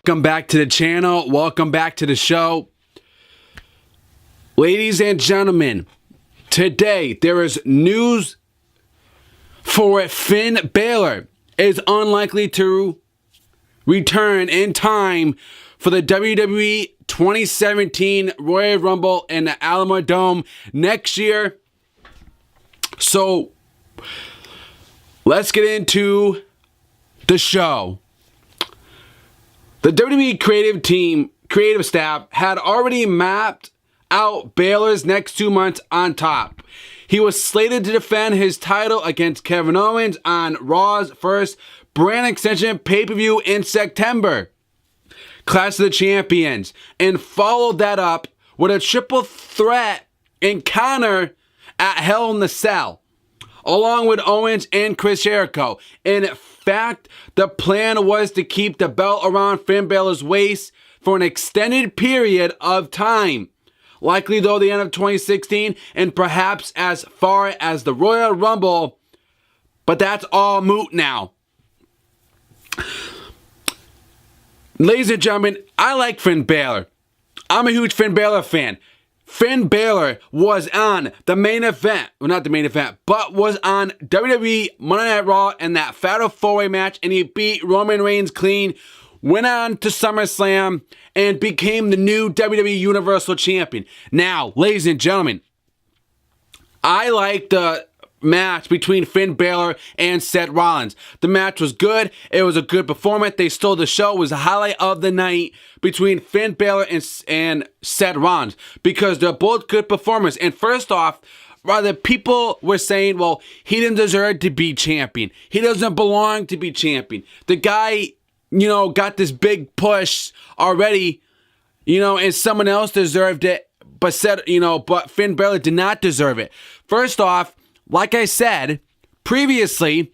Welcome back to the channel. Welcome back to the show. Ladies and gentlemen, today there is news for Finn Balor is unlikely to return in time for the WWE 2017 Royal Rumble in the Alamo Dome next year. So let's get into the show. The WWE creative staff had already mapped out Balor's next 2 months on top. He was slated to defend his title against Kevin Owens on Raw's first brand extension pay-per-view in September, Clash of the Champions, and followed that up with a triple threat encounter at Hell in the Cell, along with Owens and Chris Jericho. In fact, the plan was to keep the belt around Finn Balor's waist for an extended period of time, likely though the end of 2016 and perhaps as far as the Royal Rumble, but that's all moot now. Ladies and gentlemen, I like Finn Balor. I'm a huge Finn Balor fan. Finn Balor was on the main event, well, not the main event, but was on WWE Monday Night Raw in that Fatal 4-Way match, and he beat Roman Reigns clean, went on to SummerSlam, and became the new WWE Universal Champion. Now, ladies and gentlemen, I like the match between Finn Balor and Seth Rollins. The match was good. It was a good performance. They stole the show. It was the highlight of the night between Finn Balor and Seth Rollins because they're both good performers. And first off, rather people were saying, well, he didn't deserve to be champion. He doesn't belong to be champion. The guy, got this big push already, and someone else deserved it, but Finn Balor did not deserve it. First off, like I said previously,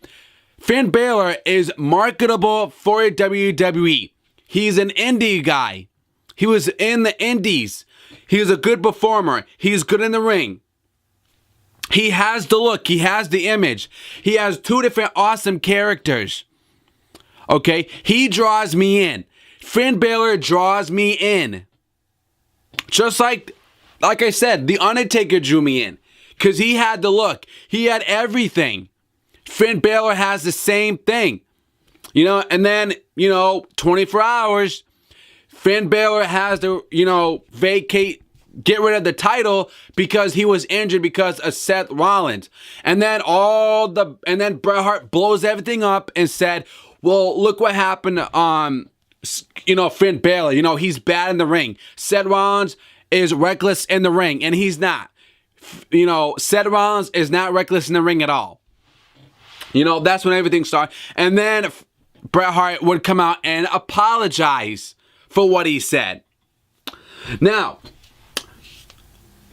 Finn Balor is marketable for WWE. He's an indie guy. He was in the indies. He's a good performer. He's good in the ring. He has the look. He has the image. He has two different awesome characters. Okay? He draws me in. Finn Balor draws me in. Just like I said, The Undertaker drew me in. Because he had the look. He had everything. Finn Balor has the same thing. And then, 24 hours, Finn Balor has to, get rid of the title because he was injured because of Seth Rollins. And then Bret Hart blows everything up and said, well, look what happened to, Finn Balor. He's bad in the ring. Seth Rollins is reckless in the ring, and he's not. Seth Rollins is not reckless in the ring at all. That's when everything started. And then Bret Hart would come out and apologize for what he said. Now,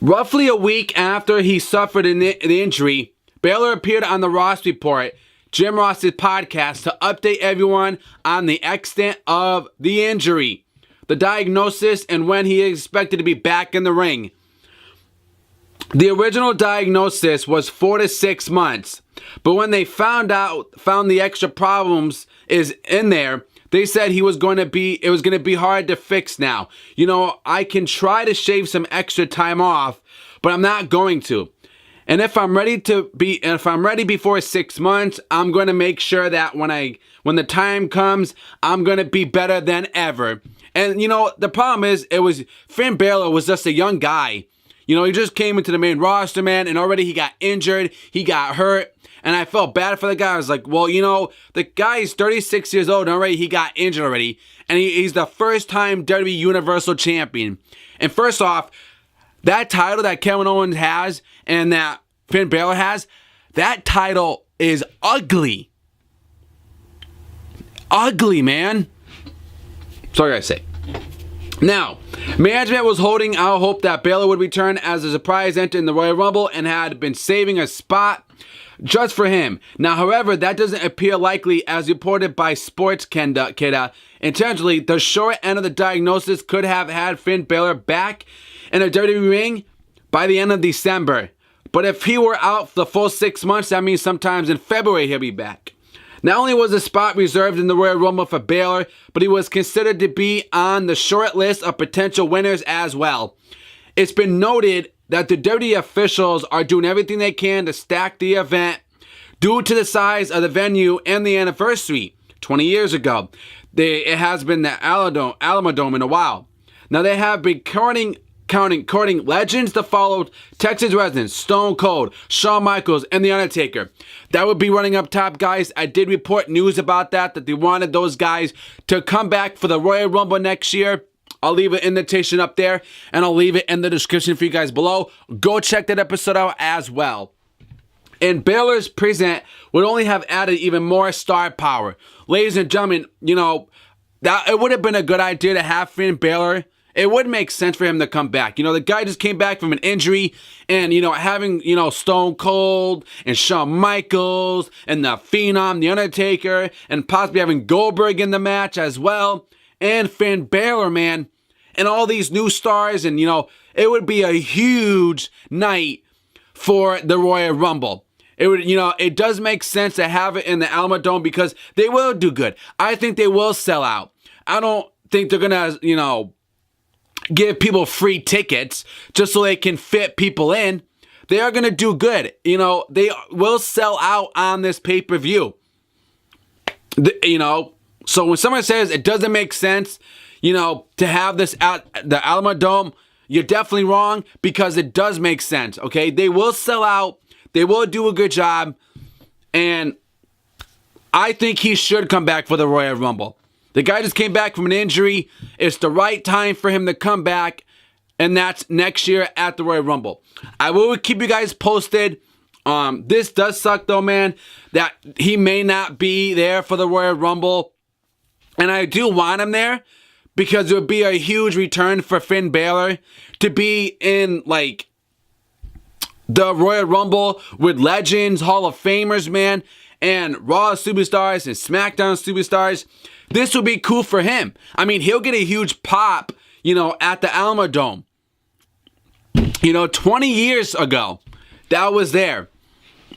roughly a week after he suffered the injury, Balor appeared on the Ross Report, Jim Ross's podcast, to update everyone on the extent of the injury, the diagnosis, and when he expected to be back in the ring. The original diagnosis was 4 to 6 months, but when they found the extra problems is in there, they said it was going to be hard to fix now. I can try to shave some extra time off, but I'm not going to. And if I'm ready before 6 months, I'm going to make sure that when the time comes, I'm going to be better than ever. And the problem is, Finn Balor was just a young guy. He just came into the main roster, man, and already he got injured, he got hurt, and I felt bad for the guy. I was like, well, the guy is 36 years old, and already he got injured already, and he's the first-time WWE Universal Champion. And first off, that title that Kevin Owens has and that Finn Balor has, that title is ugly. Ugly, man. Sorry, I say. Now, management was holding out hope that Balor would return as a surprise entrant in the Royal Rumble and had been saving a spot just for him. Now, however, that doesn't appear likely, as reported by SportsKeda. Intentionally, the short end of the diagnosis could have had Finn Balor back in a WWE ring by the end of December. But if he were out for the full 6 months, that means sometimes in February he'll be back. Not only was a spot reserved in the Royal Rumble for Balor, but he was considered to be on the short list of potential winners as well. It's been noted that the WWE officials are doing everything they can to stack the event due to the size of the venue and the anniversary 20 years ago. It has been the Alamodome in a while. Now they have been courting legends that followed Texas residents, Stone Cold, Shawn Michaels, and The Undertaker. That would be running up top, guys. I did report news about that they wanted those guys to come back for the Royal Rumble next year. I'll leave an invitation up there, and I'll leave it in the description for you guys below. Go check that episode out as well. And Balor's present would only have added even more star power. Ladies and gentlemen, that it would have been a good idea to have Finn Balor. It would make sense for him to come back. The guy just came back from an injury, and, having, Stone Cold and Shawn Michaels and the Phenom, The Undertaker, and possibly having Goldberg in the match as well, and Finn Balor, man, and all these new stars, and, it would be a huge night for the Royal Rumble. It would, it does make sense to have it in the Alamodome because they will do good. I think they will sell out. I don't think they're gonna, give people free tickets just so they can fit people in. They are gonna do good. They will sell out on this pay-per-view. So when someone says it doesn't make sense, to have this at the Alamodome, you're definitely wrong because it does make sense. Okay, they will sell out. They will do a good job, and I think he should come back for the Royal Rumble. The guy just came back from an injury. It's the right time for him to come back, and that's next year at the Royal Rumble. I will keep you guys posted. This does suck, though, man, that he may not be there for the Royal Rumble, and I do want him there because it would be a huge return for Finn Balor to be in, the Royal Rumble with legends, Hall of Famers, man, and Raw superstars and SmackDown superstars. This would be cool for him. I mean, he'll get a huge pop, at the Alamodome. 20 years ago, that was there.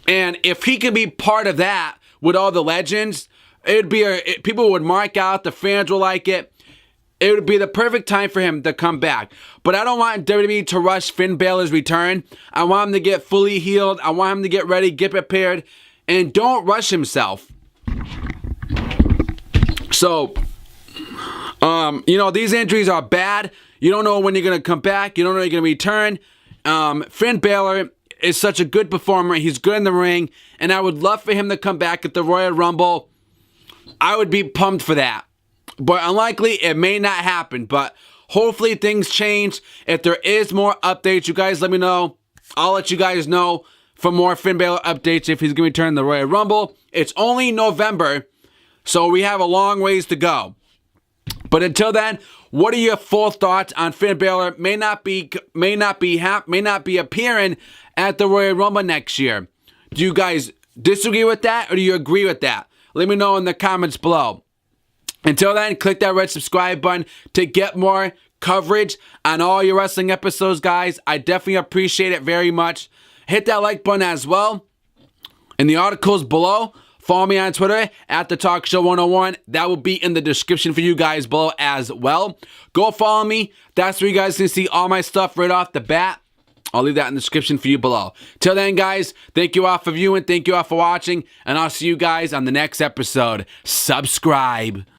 And if he could be part of that with all the legends, people would mark out, the fans will like it. It would be the perfect time for him to come back. But I don't want WWE to rush Finn Balor's return. I want him to get fully healed. I want him to get ready, get prepared, and don't rush himself. So, these injuries are bad. You don't know when you're going to come back. You don't know when you're going to return. Finn Balor is such a good performer. He's good in the ring. And I would love for him to come back at the Royal Rumble. I would be pumped for that. But unlikely, it may not happen. But hopefully things change. If there is more updates, you guys let me know. I'll let you guys know for more Finn Balor updates if he's going to return to the Royal Rumble. It's only November, so we have a long ways to go. But until then, what are your full thoughts on Finn Balor may not be appearing at the Royal Rumble next year? Do you guys disagree with that, or do you agree with that? Let me know in the comments below. Until then, click that red subscribe button to get more coverage on all your wrestling episodes, guys. I definitely appreciate it very much. Hit that like button as well. In the articles below, follow me on Twitter at The Talk Show 101. That will be in the description for you guys below as well. Go follow me. That's where you guys can see all my stuff right off the bat. I'll leave that in the description for you below. Till then, guys, thank you all for viewing. Thank you all for watching. And I'll see you guys on the next episode. Subscribe.